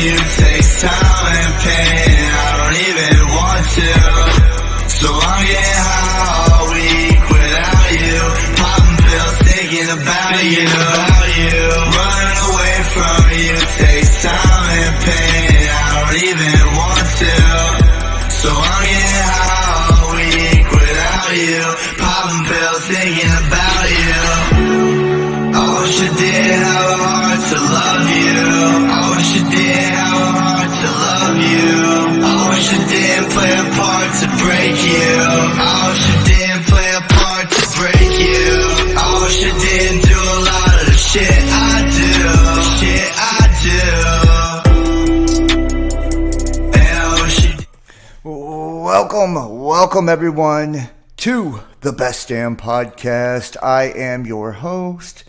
you takes time and pain, I don't even want to. So I'm getting high all week without you, popping pills thinking about you. Running away from you takes time and pain, I don't even want to. So I'm getting high all week without you, popping pills thinking about you. I wish I did have a heart to love you. I wish I did have a heart to love you. I wish I didn't play a part to break you. I wish I didn't play a part to break you. I wish I didn't do a lot of the shit I do. Shit I do. And I wish I Welcome everyone to the Best Damn Podcast. I am your host,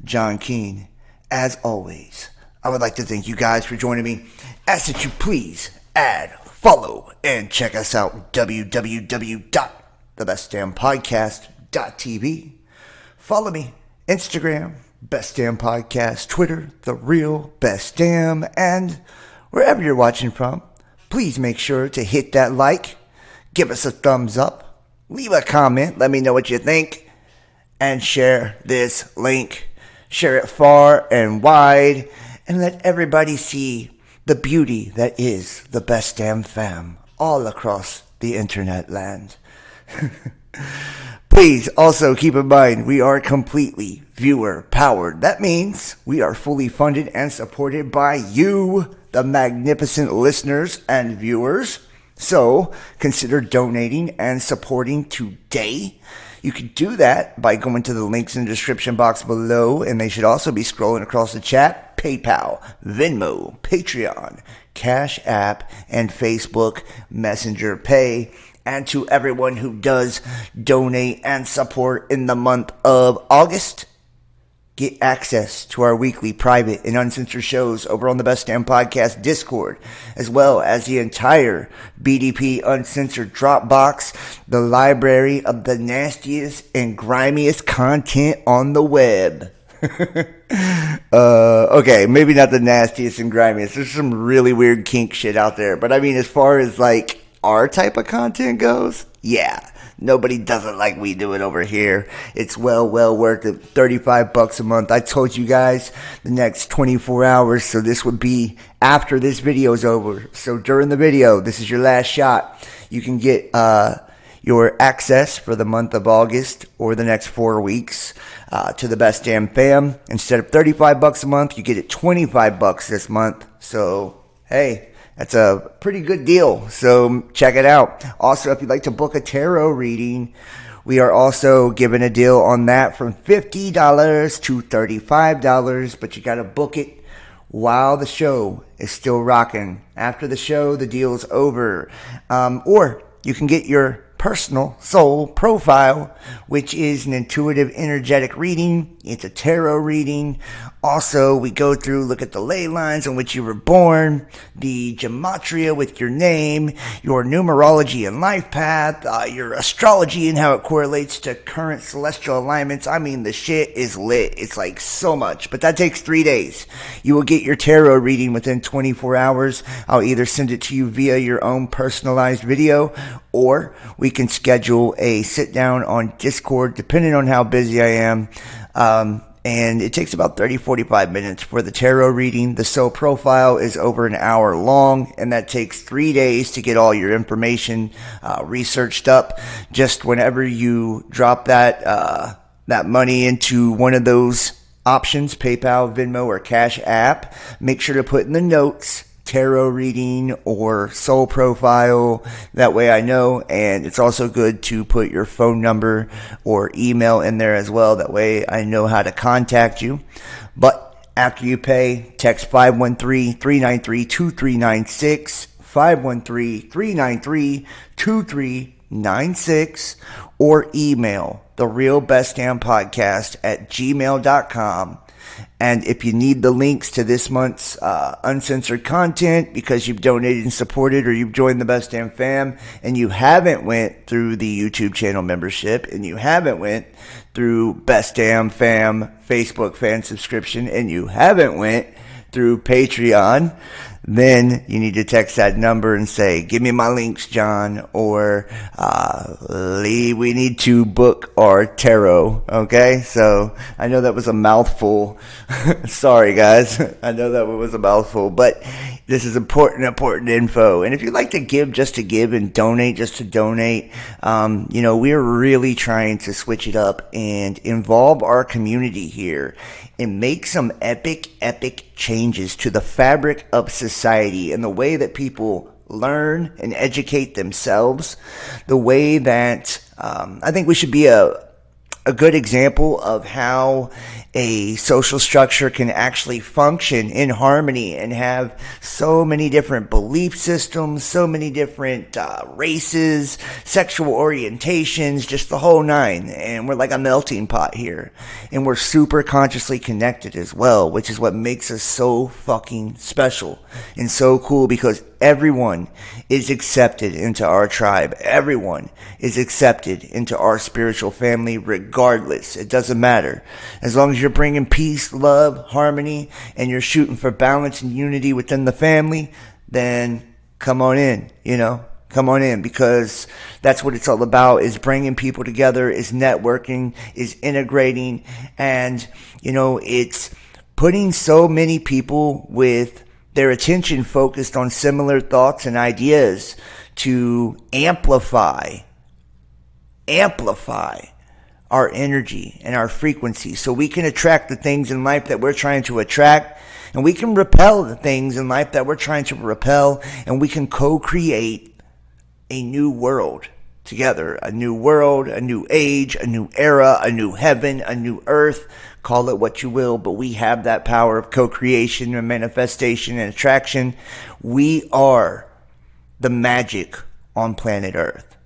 John Keane. As always, I would like to thank you guys for joining me. Ask that you please add, follow, and check us out, www.thebestdamnpodcast.tv. Follow me, Instagram, Best Damn Podcast, Twitter, The Real Best Damn, and wherever you're watching from, please make sure to hit that like, give us a thumbs up, leave a comment, let me know what you think, and share this link. Share it far and wide, and let everybody see the beauty that is the Best Damn Fam all across the internet land. Please also keep in mind, we are completely viewer powered. That means we are fully funded and supported by you, the magnificent listeners and viewers. So consider donating and supporting today. You can do that by going to the links in the description box below, and they should also be scrolling across the chat. PayPal, Venmo, Patreon, Cash App, and Facebook Messenger Pay. And to everyone who does donate and support in the month of August, get access to our weekly private and uncensored shows over on the Best Damn Podcast Discord, as well as the entire BDP Uncensored Dropbox, the library of the nastiest and grimiest content on the web. Okay, maybe not the nastiest and grimiest. There's some really weird kink shit out there. But I mean, as far as like our type of content goes, yeah. Nobody does it like we do it over here. It's well worth it. $35 a month. I told you guys the next 24 hours, so this would be after this video is over. So during the video, this is your last shot. You can get your access for the month of August or the next 4 weeks to the Best Damn Fam. Instead of $35 a month, you get it $25 this month. So, hey, that's a pretty good deal, so check it out. Also, if you'd like to book a tarot reading, we are also giving a deal on that from $50 to $35, but you got to book it while the show is still rocking. After the show, the deal's over. Or you can get your personal soul profile, which is an intuitive energetic reading. It's a tarot reading. Also, we go through, look at the ley lines on which you were born, the gematria with your name, your numerology and life path, your astrology and how it correlates to current celestial alignments. I mean, the shit is lit. It's like so much, but that takes 3 days. You will get your tarot reading within 24 hours. I'll either send it to you via your own personalized video, or we can schedule a sit down on Discord, depending on how busy I am. And it takes about 30-45 minutes for the tarot reading. The soul profile is over an hour long, and that takes 3 days to get all your information researched up. Just whenever you drop that money into one of those options, PayPal, Venmo, or Cash App, make sure to put in the notes tarot reading or soul profile. That way I know. And it's also good to put your phone number or email in there as well. That way I know how to contact you. But after you pay, text 513-393-2396, 513-393-2396, or email therealbestdampodcast@gmail.com. And if you need the links to this month's uncensored content because you've donated and supported, or you've joined the Best Damn Fam and you haven't went through the YouTube channel membership, and you haven't went through Best Damn Fam Facebook fan subscription, and you haven't went through Patreon, then you need to text that number and say, give me my links, John, or Lee, we need to book our tarot. Okay, so I know that was a mouthful. Sorry, guys. I know that was a mouthful, but this is important info. And if you'd like to give just to give and donate just to donate, we're really trying to switch it up and involve our community here and make some epic changes to the fabric of society and the way that people learn and educate themselves, the way that I think we should be a good example of how a social structure can actually function in harmony and have so many different belief systems, so many different races, sexual orientations, just the whole nine. And we're like a melting pot here. And we're super consciously connected as well, which is what makes us so fucking special and so cool, because everyone is accepted into our tribe. Everyone is accepted into our spiritual family regardless. It doesn't matter. As long as you're bringing peace, love, harmony, and you're shooting for balance and unity within the family, then come on in, Come on in, because that's what it's all about, is bringing people together, is networking, is integrating, and, it's putting so many people with their attention focused on similar thoughts and ideas to amplify our energy and our frequency, so we can attract the things in life that we're trying to attract, and we can repel the things in life that we're trying to repel, and we can co-create a new world together. A new world, a new age, a new era, a new heaven, a new earth. Call it what you will, but we have that power of co-creation and manifestation and attraction. We are the magic on planet Earth.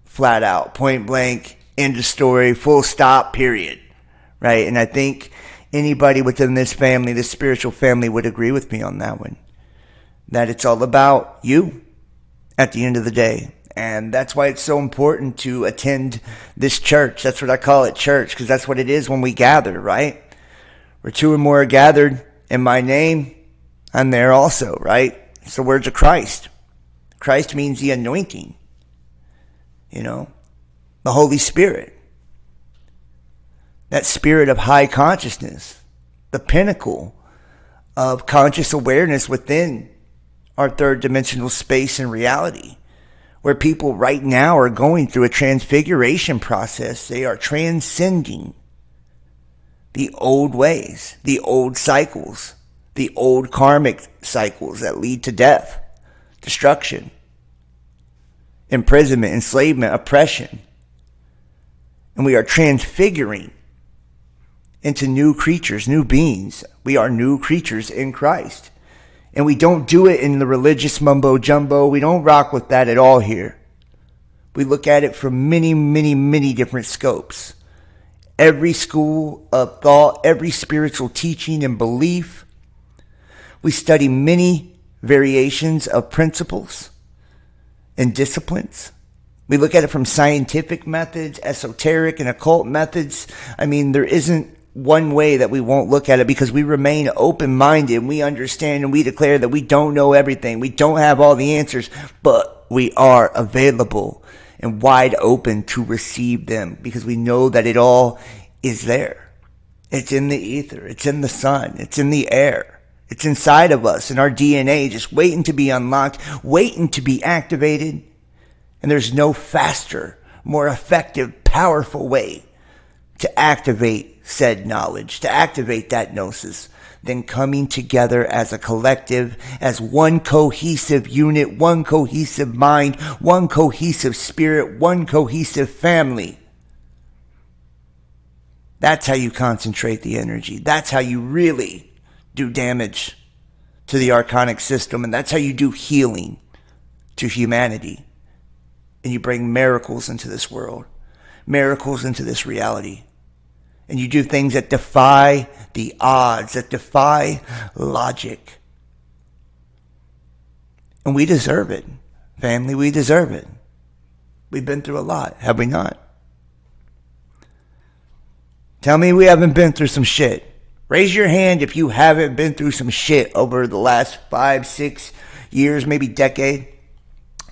Flat out, point blank, end of story, full stop, period. Right? And I think anybody within this family, this spiritual family, would agree with me on that one. That it's all about you at the end of the day. And that's why it's so important to attend this church. That's what I call it, church, because that's what it is when we gather, right? Where two or more are gathered in my name, I'm there also, right? It's the words of Christ. Christ means the anointing, the Holy Spirit. That spirit of high consciousness, the pinnacle of conscious awareness within our third dimensional space and reality, where people right now are going through a transfiguration process. They are transcending the old ways, the old cycles, the old karmic cycles that lead to death, destruction, imprisonment, enslavement, oppression. And we are transfiguring into new creatures, new beings. We are new creatures in Christ. And we don't do it in the religious mumbo jumbo. We don't rock with that at all here. We look at it from many different scopes. Every school of thought, every spiritual teaching and belief. We study many variations of principles and disciplines. We look at it from scientific methods, esoteric and occult methods. I mean, there isn't one way that we won't look at it, because we remain open-minded. We understand and we declare that we don't know everything. We don't have all the answers, but we are available and wide open to receive them, because we know that it all is there. It's in the ether. It's in the sun. It's in the air. It's inside of us, in our DNA, just waiting to be unlocked, waiting to be activated. And there's no faster, more effective, powerful way to activate said knowledge, to activate that gnosis, than coming together as a collective, as one cohesive unit, one cohesive mind, one cohesive spirit, one cohesive family. That's how you concentrate the energy. That's how you really do damage to the archonic system, and that's how you do healing to humanity. And you bring miracles into this world, miracles into this reality. And you do things that defy the odds, that defy logic. And we deserve it, family. We deserve it. We've been through a lot, have we not? Tell me we haven't been through some shit. Raise your hand if you haven't been through some shit over the last 5, 6 years, maybe decade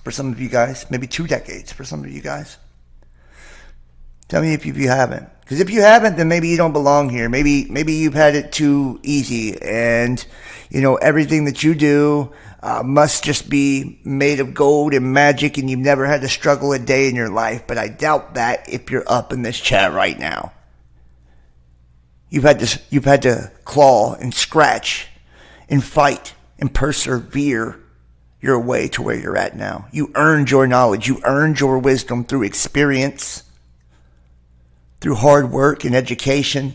for some of you guys, maybe 2 decades for some of you guys. Tell me if you haven't. Because if you haven't, then maybe you don't belong here. Maybe you've had it too easy, and everything that you do must just be made of gold and magic, and you've never had to struggle a day in your life. But I doubt that if you're up in this chat right now. You've had to claw and scratch and fight and persevere your way to where you're at now. You earned your knowledge. You earned your wisdom through experience, through hard work and education,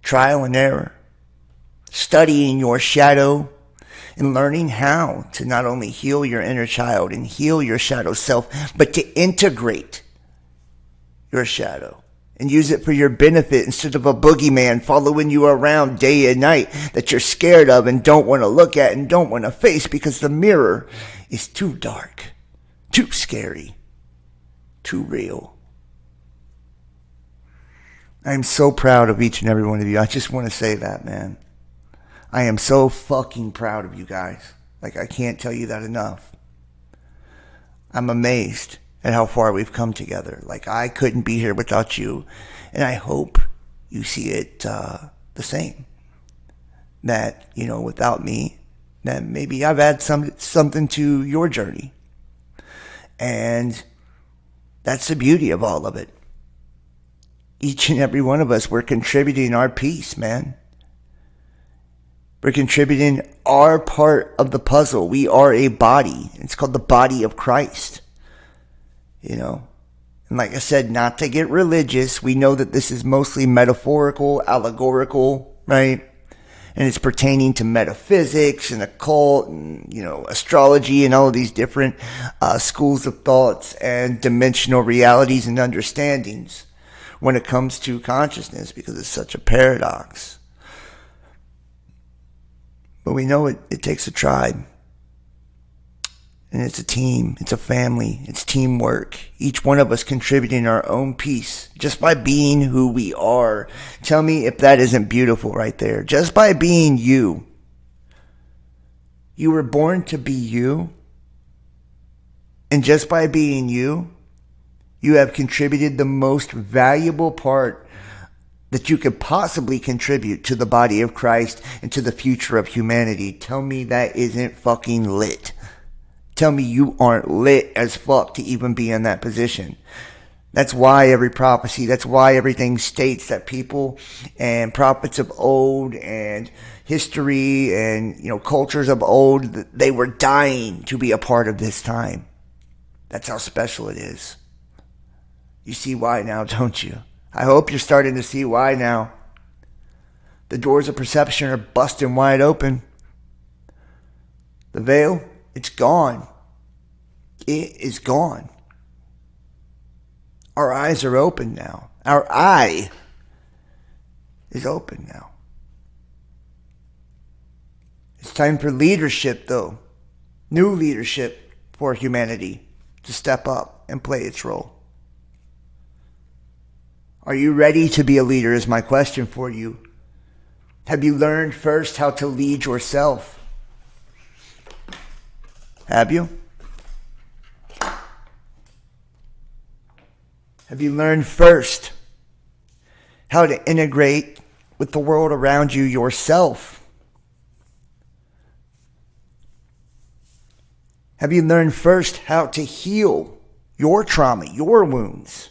trial and error, studying your shadow, and learning how to not only heal your inner child and heal your shadow self, but to integrate your shadow and use it for your benefit instead of a boogeyman following you around day and night that you're scared of and don't want to look at and don't want to face because the mirror is too dark, too scary, too real. I am so proud of each and every one of you. I just want to say that, man. I am so fucking proud of you guys. Like, I can't tell you that enough. I'm amazed at how far we've come together. Like, I couldn't be here without you. And I hope you see it the same. That, without me, that maybe I've added something to your journey. And that's the beauty of all of it. Each and every one of us, we're contributing our piece, man. We're contributing our part of the puzzle. We are a body. It's called the body of Christ. And like I said, not to get religious, we know that this is mostly metaphorical, allegorical, right? And it's pertaining to metaphysics and occult and, astrology and all of these different schools of thoughts and dimensional realities and understandings when it comes to consciousness, because it's such a paradox. But we know it takes a tribe. And it's a team, it's a family, it's teamwork. Each one of us contributing our own piece just by being who we are. Tell me if that isn't beautiful right there. Just by being you. You were born to be you. And just by being you, you have contributed the most valuable part that you could possibly contribute to the body of Christ and to the future of humanity. Tell me that isn't fucking lit. Tell me you aren't lit as fuck to even be in that position. That's why every prophecy, that's why everything states that people and prophets of old and history and, cultures of old, they were dying to be a part of this time. That's how special it is. You see why now, don't you? I hope you're starting to see why now. The doors of perception are busting wide open. The veil, it's gone. It is gone. Our eyes are open now. Our eye is open now. It's time for leadership, though. New leadership for humanity to step up and play its role. Are you ready to be a leader is my question for you. Have you learned first how to lead yourself? Have you? Have you learned first how to integrate with the world around you yourself? Have you learned first how to heal your trauma, your wounds,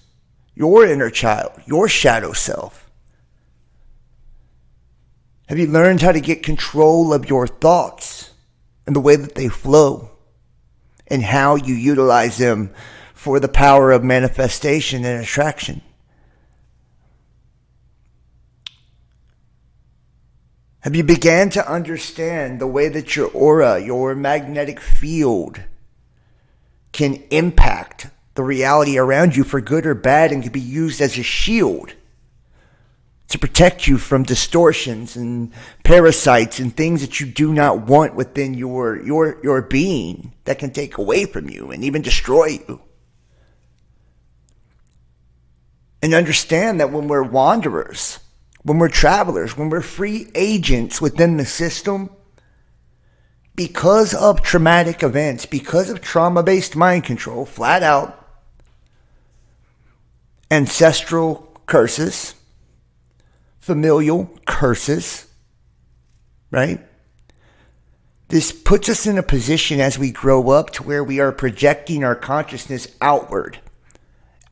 your inner child, your shadow self? Have you learned how to get control of your thoughts and the way that they flow and how you utilize them for the power of manifestation and attraction? Have you began to understand the way that your aura, your magnetic field, can impact the reality around you for good or bad and can be used as a shield to protect you from distortions and parasites and things that you do not want within your being that can take away from you and even destroy you? And understand that when we're wanderers, when we're travelers, when we're free agents within the system, because of traumatic events, because of trauma-based mind control, flat out, ancestral curses, familial curses, right? This puts us in a position as we grow up to where we are projecting our consciousness outward,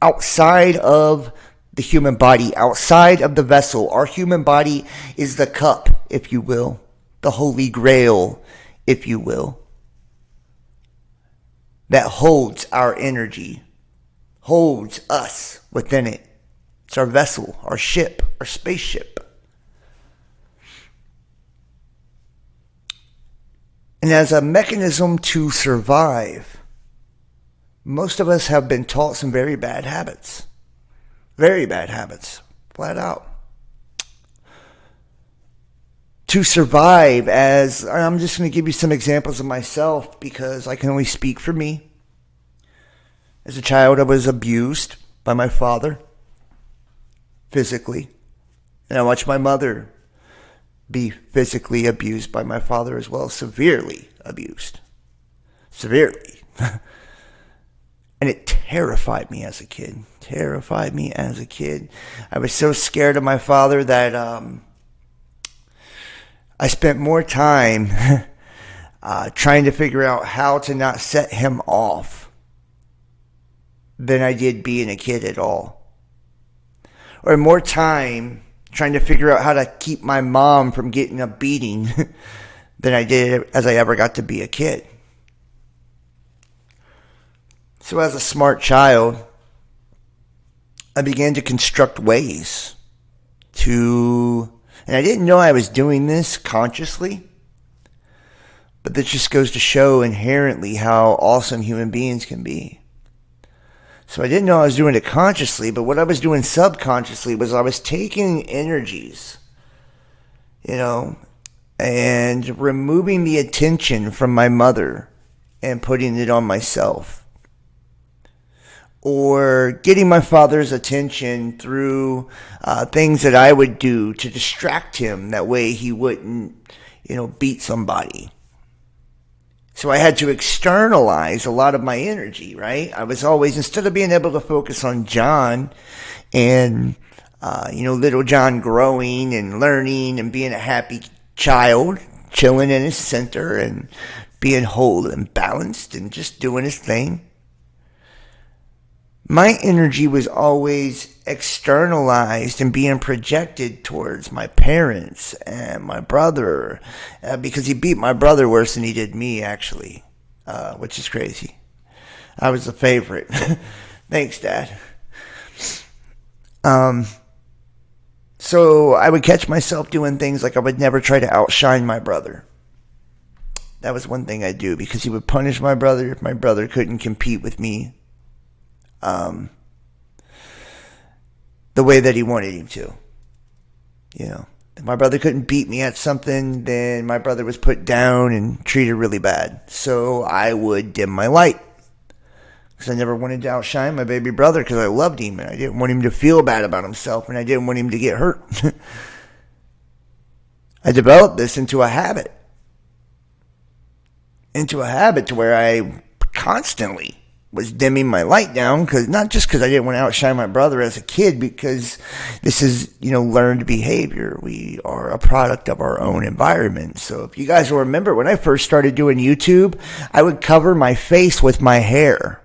outside of the human body, outside of the vessel. Our human body is the cup, if you will, the holy grail, if you will, that holds our energy, holds us within it. It's our vessel, our ship, our spaceship. And as a mechanism to survive, most of us have been taught some very bad habits. Very bad habits, flat out. To survive, as I'm just going to give you some examples of myself because I can only speak for me. As a child, I was abused by my father physically. And I watched my mother be physically abused by my father as well, severely abused. Severely. And it terrified me as a kid. Terrified me as a kid. I was so scared of my father that I spent more time trying to figure out how to not set him off than I did being a kid at all. Or more time trying to figure out how to keep my mom from getting a beating than I did as I ever got to be a kid. So as a smart child, I began to construct ways to, and I didn't know I was doing this consciously, but this just goes to show inherently how awesome human beings can be. So I didn't know I was doing it consciously, but what I was doing subconsciously was I was taking energies, and removing the attention from my mother and putting it on myself. Or getting my father's attention through things that I would do to distract him. That way he wouldn't, beat somebody. So I had to externalize a lot of my energy, right? I was always, instead of being able to focus on John and, little John growing and learning and being a happy child, chilling in his center and being whole and balanced and just doing his thing, my energy was always externalized and being projected towards my parents and my brother, because he beat my brother worse than he did me, actually, which is crazy. I was the favorite. Thanks, Dad. So I would catch myself doing things like I would never try to outshine my brother. That was one thing I'd do, because he would punish my brother if my brother couldn't compete with me the way that he wanted him to. If my brother couldn't beat me at something, then my brother was put down and treated really bad. So I would dim my light, because I never wanted to outshine my baby brother, because I loved him and I didn't want him to feel bad about himself and I didn't want him to get hurt. I developed this into a habit. To where I constantly was dimming my light down, not just because I didn't want to outshine my brother as a kid, because this is, learned behavior. We are a product of our own environment. So if you guys will remember, when I first started doing YouTube, I would cover my face with my hair.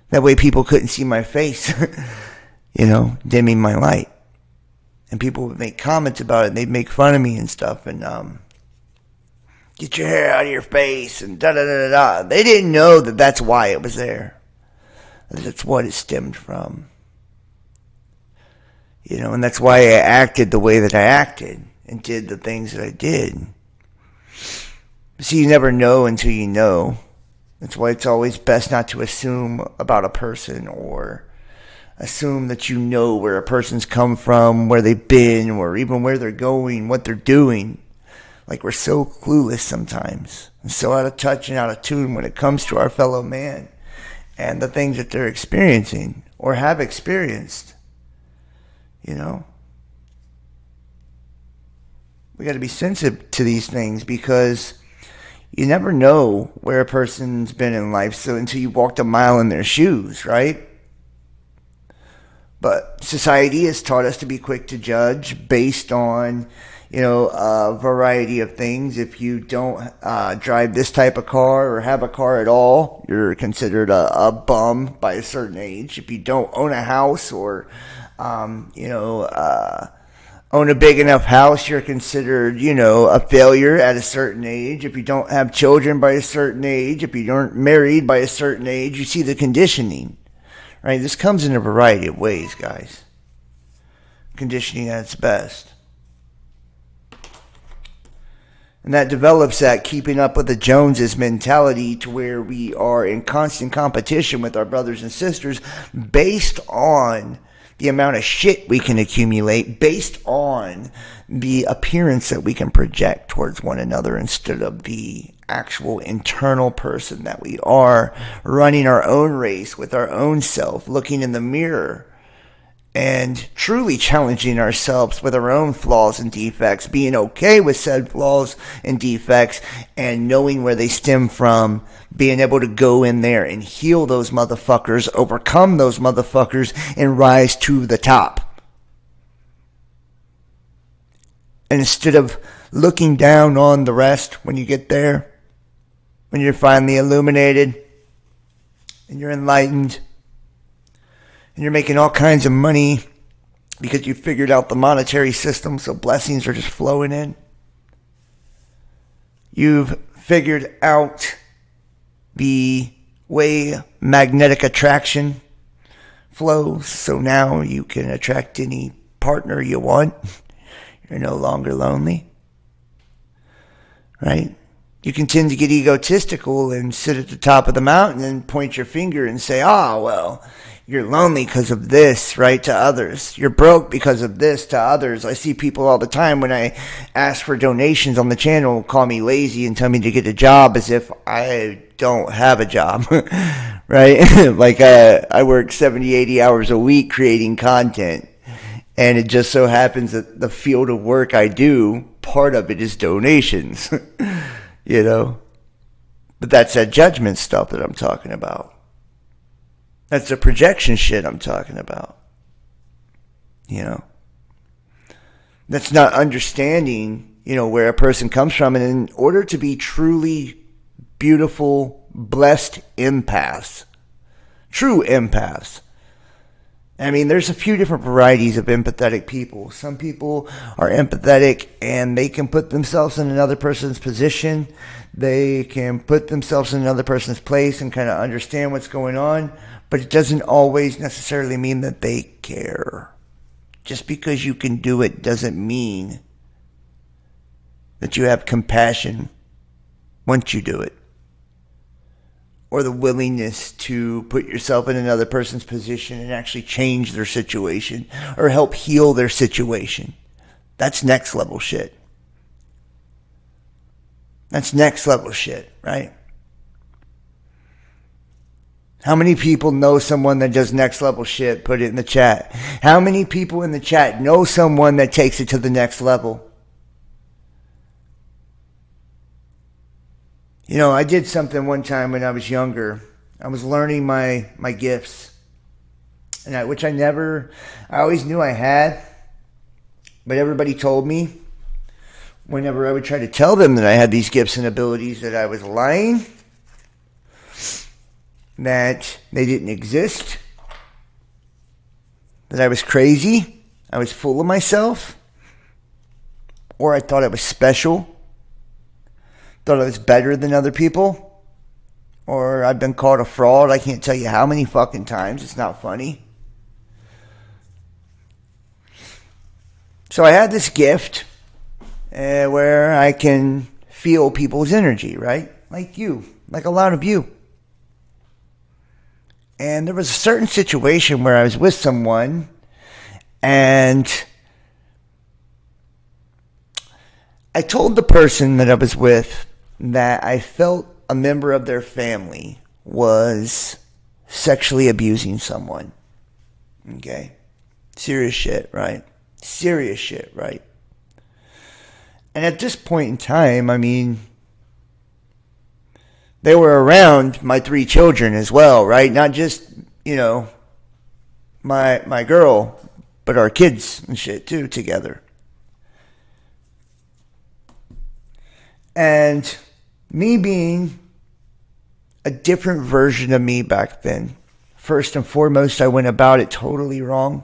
That way people couldn't see my face, dimming my light. And people would make comments about it, and they'd make fun of me and stuff, and get your hair out of your face, and da-da-da-da-da. They didn't know that that's why it was there. That's what it stemmed from. And that's why I acted the way that I acted and did the things that I did. See, you never know until you know. That's why it's always best not to assume about a person, or assume that you know where a person's come from, where they've been, or even where they're going, what they're doing. Like, we're so clueless sometimes, and so out of touch and out of tune when it comes to our fellow man and the things that they're experiencing or have experienced, We got to be sensitive to these things because you never know where a person's been in life so until you walked a mile in their shoes, right? But society has taught us to be quick to judge based on, a variety of things. If you don't drive this type of car or have a car at all, you're considered a bum by a certain age. If you don't own a house or, own a big enough house, you're considered, a failure at a certain age. If you don't have children by a certain age, if you aren't married by a certain age, you see the conditioning, right? This comes in a variety of ways, guys. Conditioning at its best. And that develops that keeping up with the Joneses mentality to where we are in constant competition with our brothers and sisters based on the amount of shit we can accumulate, based on the appearance that we can project towards one another instead of the actual internal person that we are, running our own race with our own self, looking in the mirror and truly challenging ourselves with our own flaws and defects, being okay with said flaws and defects and knowing where they stem from, being able to go in there and heal those motherfuckers, overcome those motherfuckers, and rise to the top. And instead of looking down on the rest when you get there, when you're finally illuminated and you're enlightened, and you're making all kinds of money because you figured out the monetary system, so blessings are just flowing in. You've figured out the way magnetic attraction flows, so now you can attract any partner you want. You're no longer lonely, right? You can tend to get egotistical and sit at the top of the mountain and point your finger and say, well, you're lonely because of this, right, to others. You're broke because of this to others. I see people all the time when I ask for donations on the channel call me lazy and tell me to get a job as if I don't have a job, right? Like I work 70, 80 hours a week creating content. And it just so happens that the field of work I do, part of it is donations, But that's that judgment stuff that I'm talking about. That's the projection shit I'm talking about. That's not understanding, where a person comes from. And in order to be truly beautiful, blessed empaths, true empaths, there's a few different varieties of empathetic people. Some people are empathetic and they can put themselves in another person's position. They can put themselves in another person's place and kind of understand what's going on. But it doesn't always necessarily mean that they care. Just because you can do it doesn't mean that you have compassion once you do it. Or the willingness to put yourself in another person's position and actually change their situation or help heal their situation. That's next level shit. That's next level shit, right? How many people know someone that does next level shit? Put it in the chat. How many people in the chat know someone that takes it to the next level? I did something one time when I was younger. I was learning my gifts, and which I always knew I had, but everybody told me whenever I would try to tell them that I had these gifts and abilities that I was lying, that they didn't exist, that I was crazy, I was full of myself, or I thought I was special, thought I was better than other people, or I've been called a fraud. I can't tell you how many fucking times. It's not funny. So I had this gift where I can feel people's energy, right? Like you, like a lot of you. And there was a certain situation where I was with someone and I told the person that I was with that I felt a member of their family was sexually abusing someone. Okay? Serious shit, right? Serious shit, right? And at this point in time, I mean, they were around my 3 children as well, right? Not just, you know, my girl, but our kids and shit too together. And me being a different version of me back then, first and foremost, I went about it totally wrong.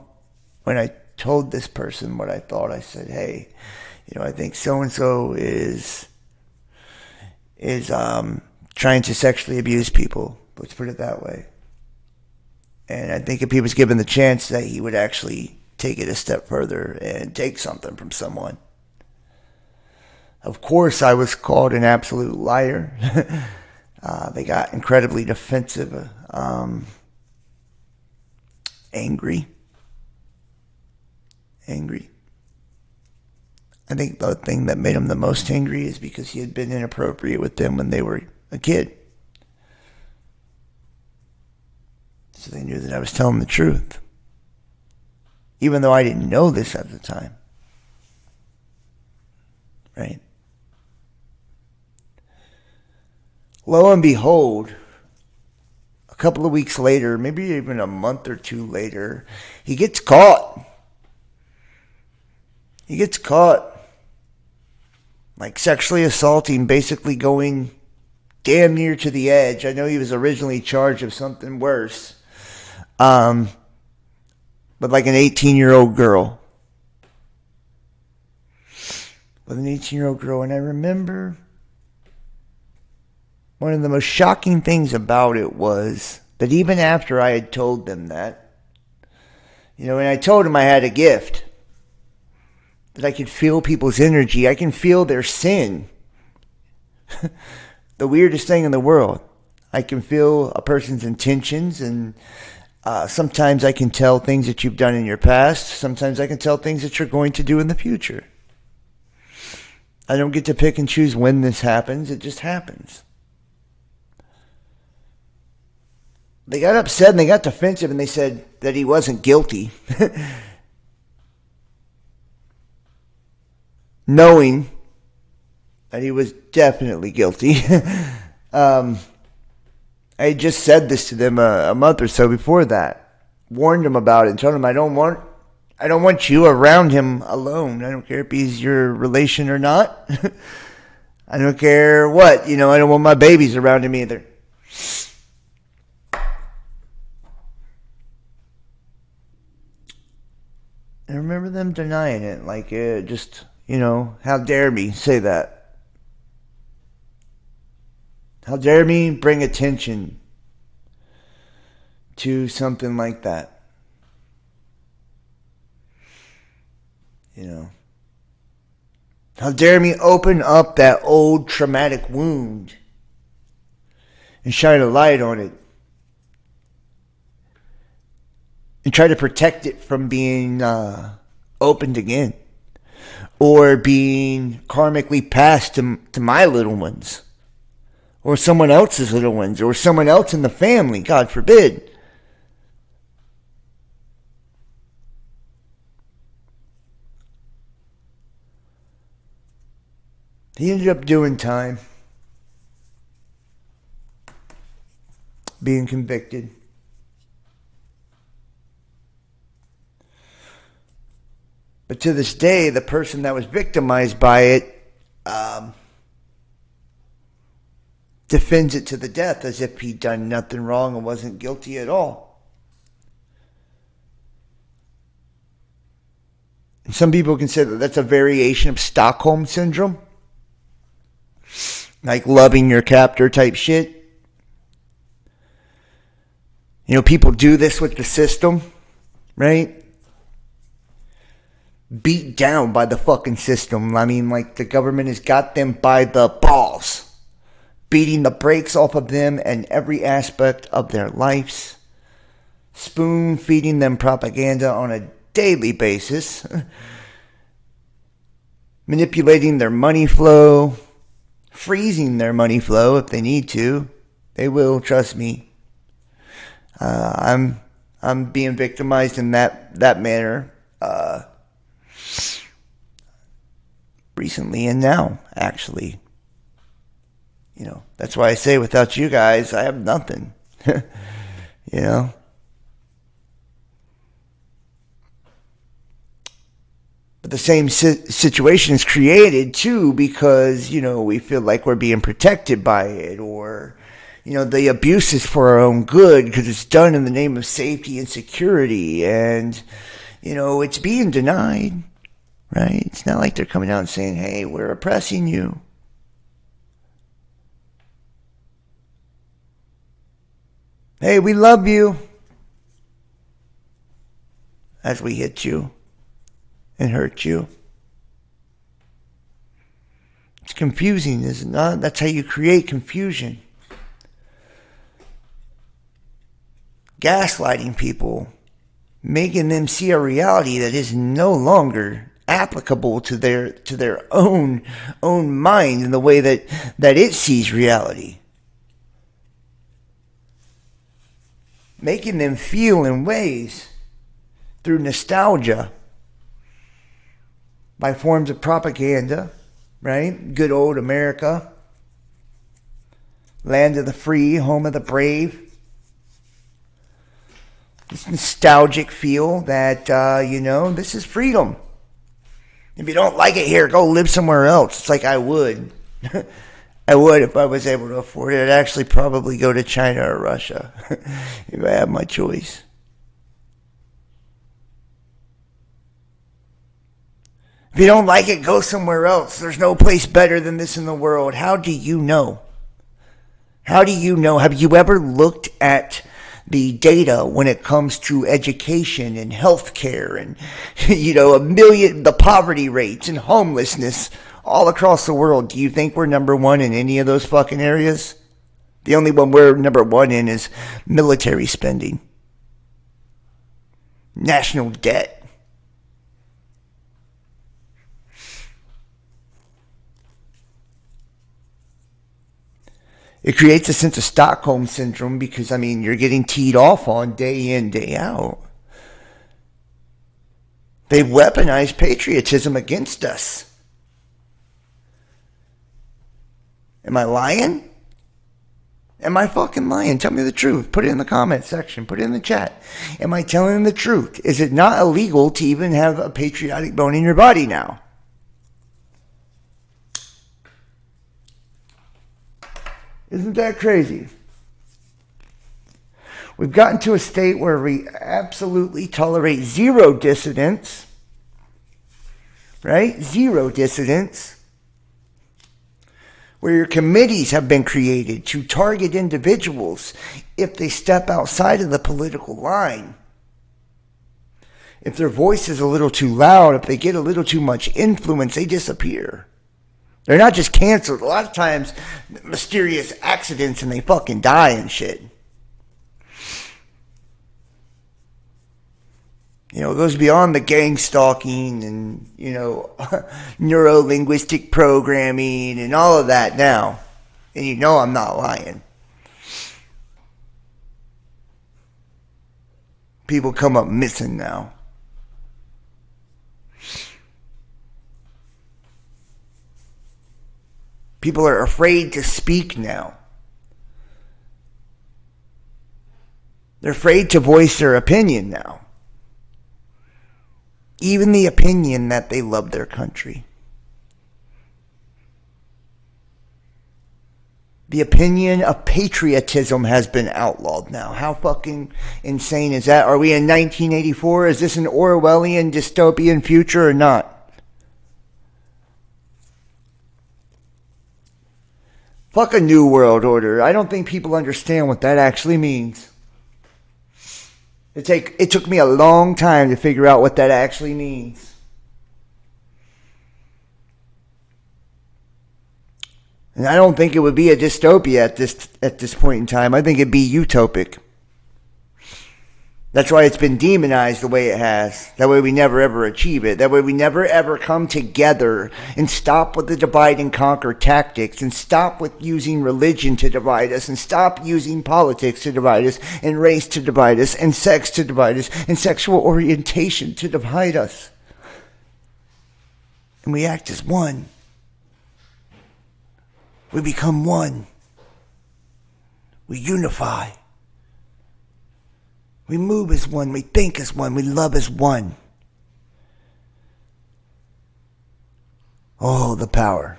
When I told this person what I thought, I said, hey, you know, I think so-and-so is trying to sexually abuse people. Let's put it that way. And I think if he was given the chance that he would actually take it a step further and take something from someone. Of course, I was called an absolute liar. They got incredibly defensive, angry. I think the thing that made him the most angry is because he had been inappropriate with them when they were a kid. So they knew that I was telling the truth. Even though I didn't know this at the time. Right? Lo and behold, a couple of weeks later, maybe even a month or 2 later, he gets caught. He gets caught. Like sexually assaulting, basically going damn near to the edge. I know he was originally charged of something worse. But like an 18-year-old girl. With an 18-year-old girl. And I remember one of the most shocking things about it was that even after I had told them that, you know, and I told them I had a gift, that I could feel people's energy. I can feel their sin. The weirdest thing in the world. I can feel a person's intentions, and sometimes I can tell things that you've done in your past. Sometimes I can tell things that you're going to do in the future. I don't get to pick and choose when this happens. It just happens. They got upset and they got defensive and they said that he wasn't guilty. Knowing that he was definitely guilty. I had just said this to them a month or so before that. Warned them about it and told them I don't want you around him alone. I don't care if he's your relation or not. I don't care what. You know, I don't want my babies around him either. I remember them denying it. Like, just, you know, how dare me say that? How dare me bring attention to something like that? You know. How dare me open up that old traumatic wound and shine a light on it and try to protect it from being opened again or being karmically passed to my little ones or someone else's little ones or someone else in the family, God forbid. He ended up doing time, being convicted. But to this day, the person that was victimized by it defends it to the death as if he'd done nothing wrong and wasn't guilty at all. And some people consider that's a variation of Stockholm Syndrome. Like loving your captor type shit. You know, people do this with the system, right? Beat down by the fucking system. I mean, like, the government has got them by the balls, beating the brakes off of them and every aspect of their lives, spoon feeding them propaganda on a daily basis, manipulating their money flow, freezing their money flow if they need to. They will, trust me. I'm being victimized in that manner. recently and now, actually. You know, that's why I say without you guys, I have nothing. You know? But the same situation is created, too, because, you know, we feel like we're being protected by it, or, you know, the abuse is for our own good because it's done in the name of safety and security, and, you know, it's being denied, right? It's not like they're coming out and saying, hey, we're oppressing you. Hey, we love you. As we hit you and hurt you. It's confusing, is it not? That's how you create confusion. Gaslighting people, making them see a reality that is no longer applicable to their own mind in the way that it sees reality. Making them feel in ways through nostalgia, by forms of propaganda, right? Good old America, land of the free, home of the brave. This nostalgic feel that, you know, this is freedom. If you don't like it here, go live somewhere else. It's like I would. I would if I was able to afford it. I'd actually probably go to China or Russia if I had my choice. If you don't like it, go somewhere else. There's no place better than this in the world. How do you know? How do you know? Have you ever looked at the data when it comes to education and healthcare and, you know, the poverty rates and homelessness all across the world? Do you think we're number one in any of those fucking areas? The only one we're number one in is military spending. National debt. It creates a sense of Stockholm syndrome because, I mean, you're getting teed off on day in, day out. They've weaponized patriotism against us. Am I lying? Am I fucking lying? Tell me the truth. Put it in the comment section. Put it in the chat. Am I telling the truth? Is it not illegal to even have a patriotic bone in your body now? Isn't that crazy? We've gotten to a state where we absolutely tolerate zero dissidence, right? Zero dissidence. Where your committees have been created to target individuals if they step outside of the political line. If their voice is a little too loud, if they get a little too much influence, they disappear. They're not just canceled. A lot of times, mysterious accidents and they fucking die and shit. You know, it goes beyond the gang stalking and, you know, neuro-linguistic programming and all of that now. And you know I'm not lying. People come up missing now. People are afraid to speak now. They're afraid to voice their opinion now. Even the opinion that they love their country. The opinion of patriotism has been outlawed now. How fucking insane is that? Are we in 1984? Is this an Orwellian dystopian future or not? Fuck a new world order. I don't think people understand what that actually means. It took me a long time to figure out what that actually means. And I don't think it would be a dystopia at this point in time. I think it'd be utopic. That's why it's been demonized the way it has. That way we never ever achieve it. That way we never ever come together and stop with the divide and conquer tactics and stop with using religion to divide us and stop using politics to divide us and race to divide us and sex to divide us and sexual orientation to divide us. And we act as one. We become one. We unify. We move as one. We think as one. We love as one. Oh, the power.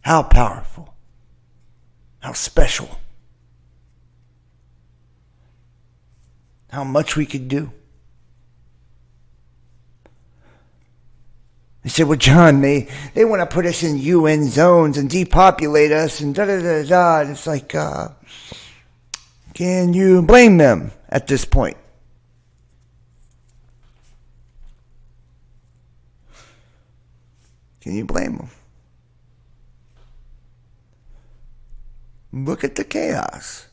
How powerful. How special. How much we could do. They said, well, John, they want to put us in UN zones and depopulate us and da-da-da-da. And it's like, can you blame them at this point? Can you blame them? Look at the chaos.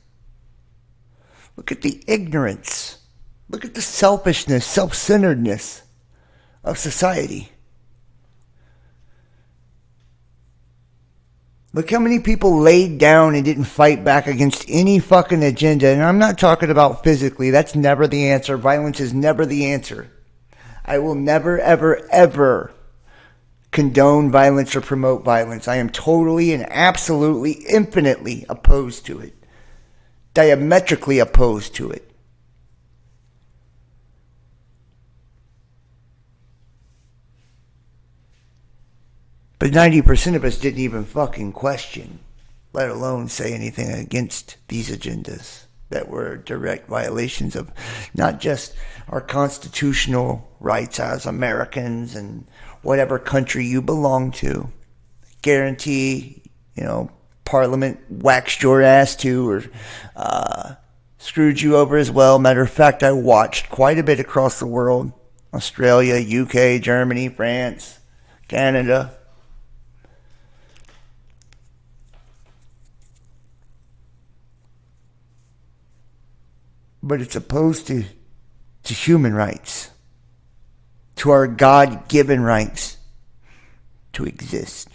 Look at the ignorance. Look at the selfishness, self-centeredness of society. Look how many people laid down and didn't fight back against any fucking agenda. And I'm not talking about physically. That's never the answer. Violence is never the answer. I will never, ever, ever condone violence or promote violence. I am totally and absolutely, infinitely opposed to it. Diametrically opposed to it. But 90% of us didn't even fucking question, let alone say anything against these agendas that were direct violations of not just our constitutional rights as Americans and whatever country you belong to. Guarantee, Parliament waxed your ass too, or screwed you over as well. Matter of fact, I watched quite a bit across the world. Australia, UK, Germany, France, Canada. But it's opposed to human rights, to our God-given rights to exist,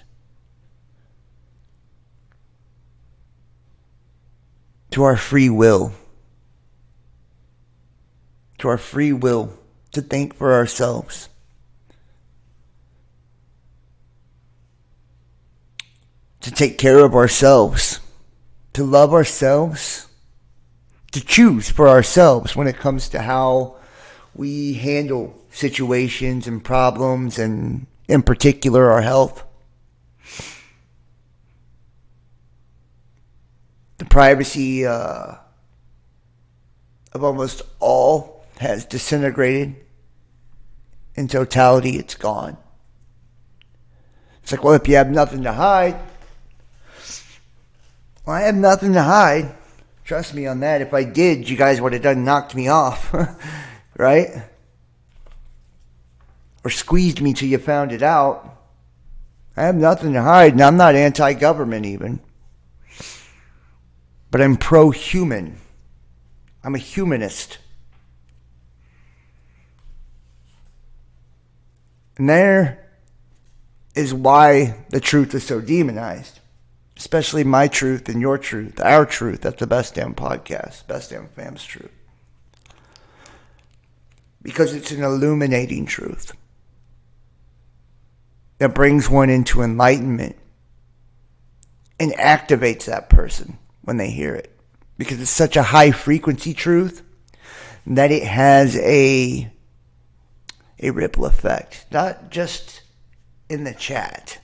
to our free will, to think for ourselves, to take care of ourselves, to love ourselves, to choose for ourselves when it comes to how we handle situations and problems, and in particular our health. The privacy of almost all has disintegrated. In totality, it's gone. It's like, well, if you have nothing to hide, well, I have nothing to hide. Trust me on that. If I did, you guys would have done knocked me off, right? Or squeezed me till you found it out. I have nothing to hide, and I'm not anti-government even. But I'm pro-human. I'm a humanist. And there is why the truth is so demonized. Especially my truth and your truth, our truth at the Best Damn Podcast, Best Damn Fam's truth. Because it's an illuminating truth that brings one into enlightenment and activates that person when they hear it. Because it's such a high frequency truth that it has a ripple effect. Not just in the chat,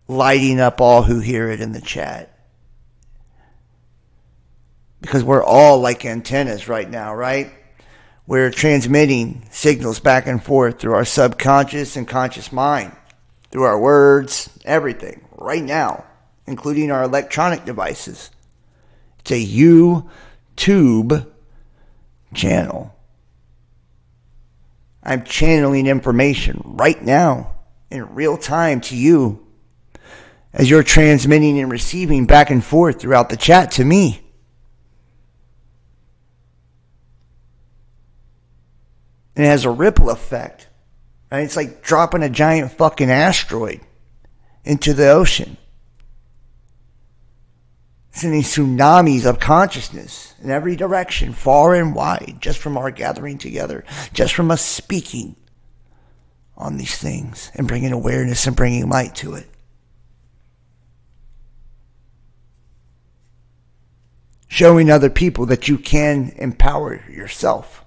lighting up all who hear it in the chat. Because we're all like antennas right now, right? We're transmitting signals back and forth through our subconscious and conscious mind, through our words, everything, right now, including our electronic devices. It's a YouTube channel. I'm channeling information right now in real time to you as you're transmitting and receiving back and forth throughout the chat to me. And it has a ripple effect. Right? It's like dropping a giant fucking asteroid into the ocean. Sending tsunamis of consciousness in every direction, far and wide, just from our gathering together, just from us speaking on these things and bringing awareness and bringing light to it. Showing other people that you can empower yourself.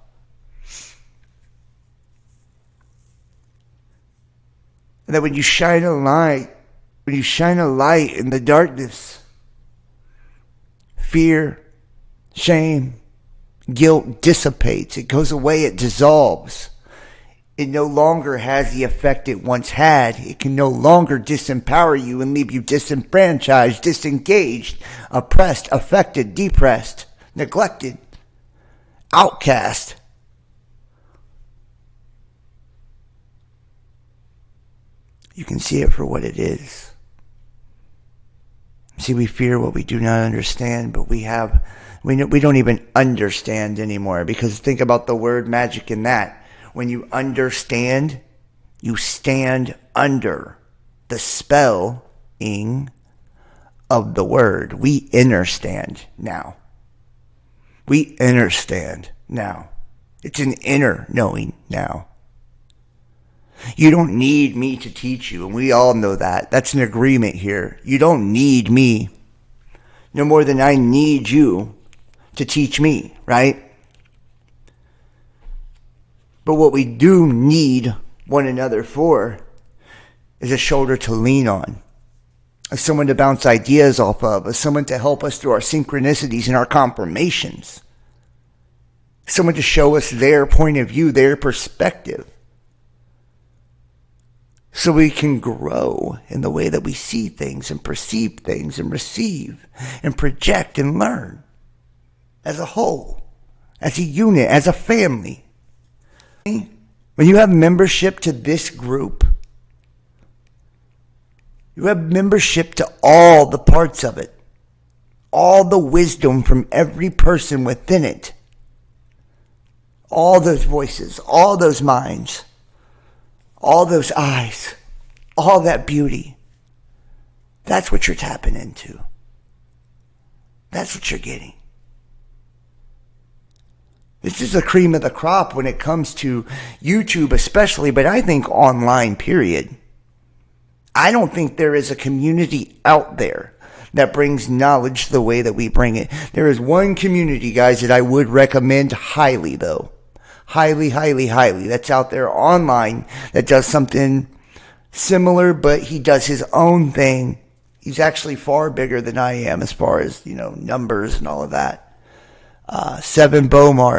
And that when you shine a light in the darkness, fear, shame, guilt dissipates. It goes away. It dissolves. It no longer has the effect it once had. It can no longer disempower you and leave you disenfranchised, disengaged, oppressed, affected, depressed, neglected, outcast. You can see it for what it is. See, we fear what we do not understand, but we don't even understand anymore, because think about the word magic in that. When you understand, you stand under the spelling of the word. We understand now. We understand now. It's an inner knowing now. You don't need me to teach you, and we all know that. That's an agreement here. You don't need me no more than I need you to teach me, right? But what we do need one another for is a shoulder to lean on, as someone to bounce ideas off of, as someone to help us through our synchronicities and our confirmations, someone to show us their point of view, their perspective, so we can grow in the way that we see things and perceive things and receive and project and learn as a whole, as a unit, as a family. When you have membership to this group, you have membership to all the parts of it, all the wisdom from every person within it, all those voices, all those minds, all those eyes, all that beauty. That's what you're tapping into. That's what you're getting. This is the cream of the crop when it comes to YouTube especially, but I think online, period. I don't think there is a community out there that brings knowledge the way that we bring it. There is one community, guys, that I would recommend highly, though. Highly, highly, highly. That's out there online that does something similar, but he does his own thing. He's actually far bigger than I am as far as, numbers and all of that. Seven Bomar.